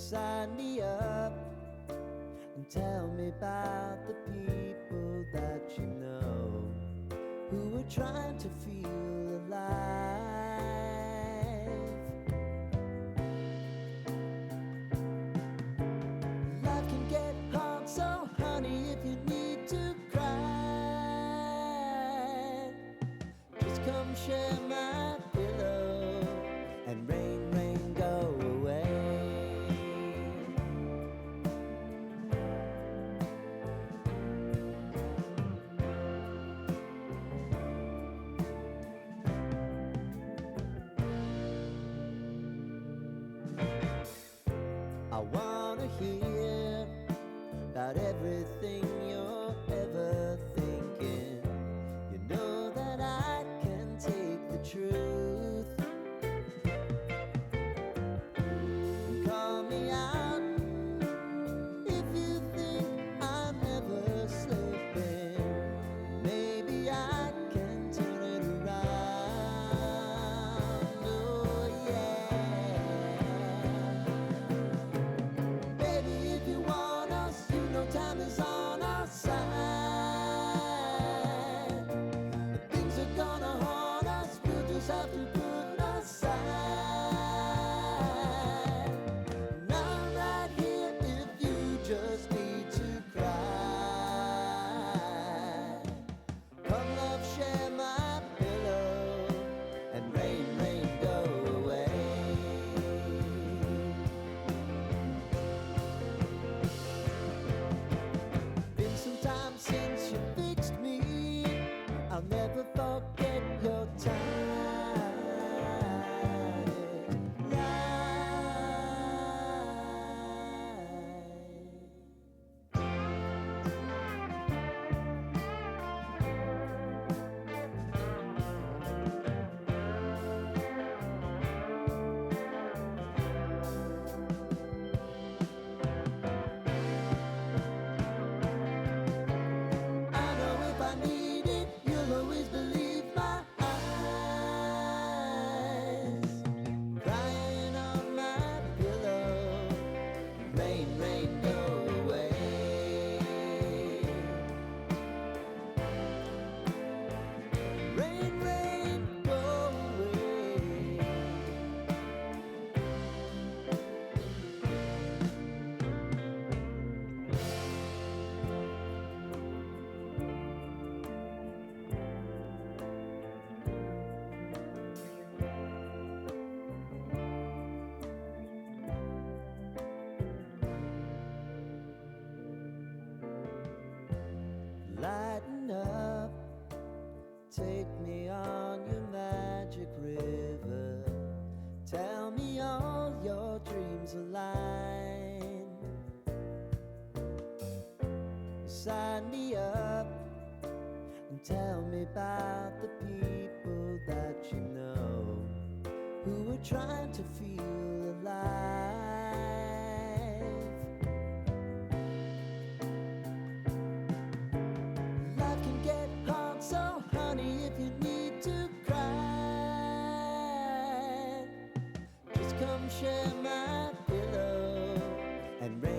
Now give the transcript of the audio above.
Sign me up and tell me about the people that you know who are trying to feel alive. Life can get hard, so honey, if you need to cry, just come share my pillow and rain, rain, go away. I wanna hear about everything you're ever thinking. You know that I can take the truth. Call me out if you think I'm ever slipping. Maybe I can turn it around. Oh yeah. Baby, if you want us, you know time is on our side. If things are gonna haunt us, we'll just have to put aside. And I'm right here if you just need to cry. Come love, share my pillow, and rain, rain, go away. Been some time since you fixed me. I'll never forget your I know if I need it, you'll always believe my eyes. Crying on my pillow, rain, rain, go away. Rain, rain, go away. Lighten up, take me on your magic river. Tell me all your dreams align. Sign me up and tell me about the people that you know who are trying to feel alive. Life can get hard, so honey, if you need to cry, just come share my pillow and rain.